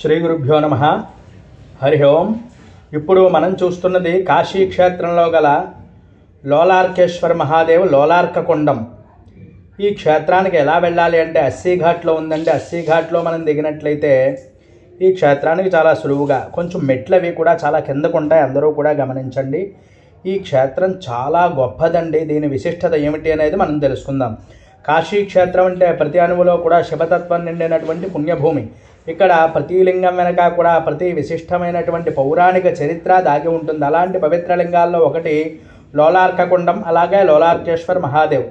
శ్రీ గురుభ్యో నమః. హరి ఓం. ఇప్పుడు మనం చూస్తున్నది కాశీ క్షేత్రంలో గల లోలార్కేశ్వర మహాదేవ్ లోలార్క కొండం. ఈ క్షేత్రానికి ఎలా వెళ్ళాలి అంటే అస్సీఘాట్లో ఉందండి. అస్సీఘాట్లో మనం దిగినట్లయితే ఈ క్షేత్రానికి చాలా సులువుగా, కొంచెం మెట్లవి కూడా చాలా కిందకు ఉంటాయి, అందరూ కూడా గమనించండి. ఈ క్షేత్రం చాలా గొప్పదండి. దీని విశిష్టత ఏమిటి అనేది మనం తెలుసుకుందాం. కాశీ క్షేత్రం అంటే ప్రతి అణువులో కూడా శివతత్వం నిండినటువంటి పుణ్యభూమి. ఇక్కడ ప్రతి లింగం వెనక కూడా ప్రతి విశిష్టమైనటువంటి పౌరాణిక చరిత్ర దాగి ఉంటుంది. అలాంటి పవిత్ర లింగాల్లో ఒకటి లోలార్క కొండం, అలాగే లోలార్కేశ్వర మహాదేవ్.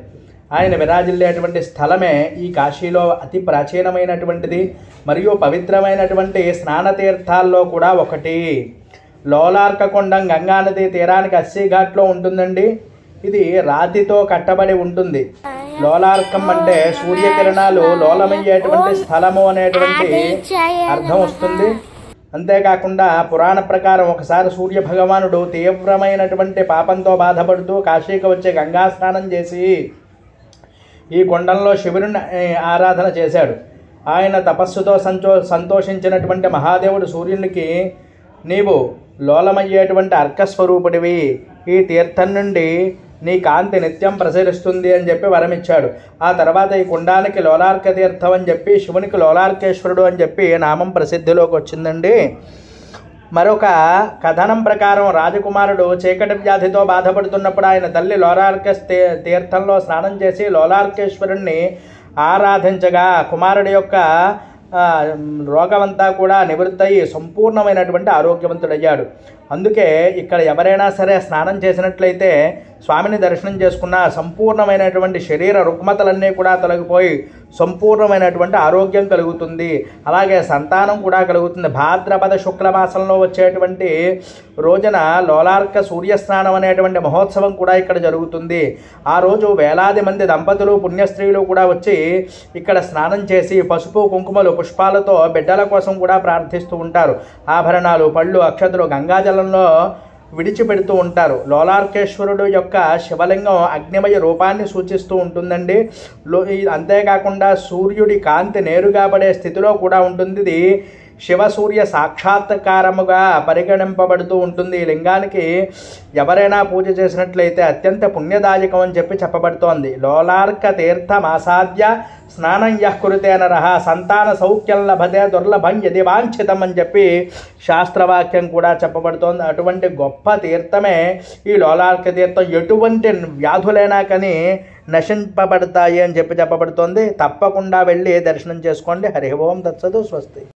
ఆయన విరాజిల్లేటువంటి స్థలమే ఈ కాశీలో అతి ప్రాచీనమైనటువంటిది మరియు పవిత్రమైనటువంటి స్నానతీర్థాల్లో కూడా ఒకటి. లోలార్క కొండం గంగానది తీరానికి అస్సీఘాట్లో ఉంటుందండి. ఇది రాతితో కట్టబడి ఉంటుంది. లోలార్కం అంటే సూర్యకిరణాలు లోలమయ్యేటువంటి స్థలము అనేటువంటి అర్థం వస్తుంది. అంతేకాకుండా పురాణ ప్రకారం ఒకసారి సూర్య భగవానుడు తీవ్రమైనటువంటి పాపంతో బాధపడుతూ కాశీకి వచ్చి గంగా స్నానం చేసి ఈ కొండంలో శివుని ఆరాధన చేశాడు. ఆయన తపస్సుతో సంతోషించినటువంటి మహాదేవుడు సూర్యునికి, నీవు లోలమయ్యేటువంటి అర్కస్వరూపుడివి, ఈ తీర్థం నుండి నీ కాంతి నిత్యం ప్రసరిస్తుంది అని చెప్పి వరమిచ్చాడు. ఆ తర్వాత ఈ కుండానికి లోలార్క తీర్థం అని చెప్పి, శివునికి లోలార్కేశ్వరుడు అని చెప్పి నామం ప్రసిద్ధిలోకి వచ్చిందండి. మరొక కథనం ప్రకారం రాజకుమారుడు చీకటి వ్యాధితో బాధపడుతున్నప్పుడు ఆయన తల్లి లోలార్క తీర్థంలో స్నానం చేసి లోలార్కేశ్వరుణ్ణి ఆరాధించగా కుమారుడి యొక్క రోగమంతా కూడా నివృత్తయి సంపూర్ణమైనటువంటి ఆరోగ్యవంతుడయ్యాడు. అందుకే ఇక్కడ ఎవరైనా సరే స్నానం చేసినట్లయితే, స్వామిని దర్శనం చేసుకున్న సంపూర్ణమైనటువంటి శరీర రుగ్మతలన్నీ కూడా తొలగిపోయి సంపూర్ణమైనటువంటి ఆరోగ్యం కలుగుతుంది. అలాగే సంతానం కూడా కలుగుతుంది. భాద్రపద శుక్లమాసంలో వచ్చేటువంటి రోజున లోలార్క సూర్యస్నానం అనేటువంటి మహోత్సవం కూడా ఇక్కడ జరుగుతుంది. ఆ రోజు వేలాది మంది దంపతులు పుణ్యస్త్రీలు కూడా వచ్చి ఇక్కడ స్నానం చేసి పసుపు కుంకుమలు పుష్పాలతో బిడ్డల కోసం కూడా ప్రార్థిస్తూ ఉంటారు. ఆభరణాలు, పళ్ళు, అక్షతలు గంగాజలంలో విడిచిపెడుతూ ఉంటారు. లోలార్కేశ్వరుడు యొక్క శివలింగం అగ్నిమయ రూపాన్ని సూచిస్తూ ఉంటుందండి. అంతేకాకుండా సూర్యుడి కాంతి నేరుగా పడే స్థితిలో కూడా ఉంటుంది. ఇది శివ సూర్య సాక్షాత్కారముగా పరిగణింపబడుతూ ఉంటుంది. ఈ లింగానికి ఎవరైనా పూజ చేసినట్లయితే అత్యంత పుణ్యదాయకం అని చెప్పి చెప్పబడుతోంది. లోలార్క తీర్థమాసాద్య స్నానం యః కురుతే నరః సంతాన సౌఖ్యం లభతే దుర్లభం యది వాంఛితం అని చెప్పి శాస్త్రవాక్యం కూడా చెప్పబడుతోంది. అటువంటి గొప్ప తీర్థమే ఈ లోలార్క తీర్థం. ఎటువంటి వ్యాధులైనా కానీ నశింపబడతాయి అని చెప్పి చెప్పబడుతోంది. తప్పకుండా వెళ్ళి దర్శనం చేసుకోండి. హరి ఓం. తత్సతు. స్వస్తి.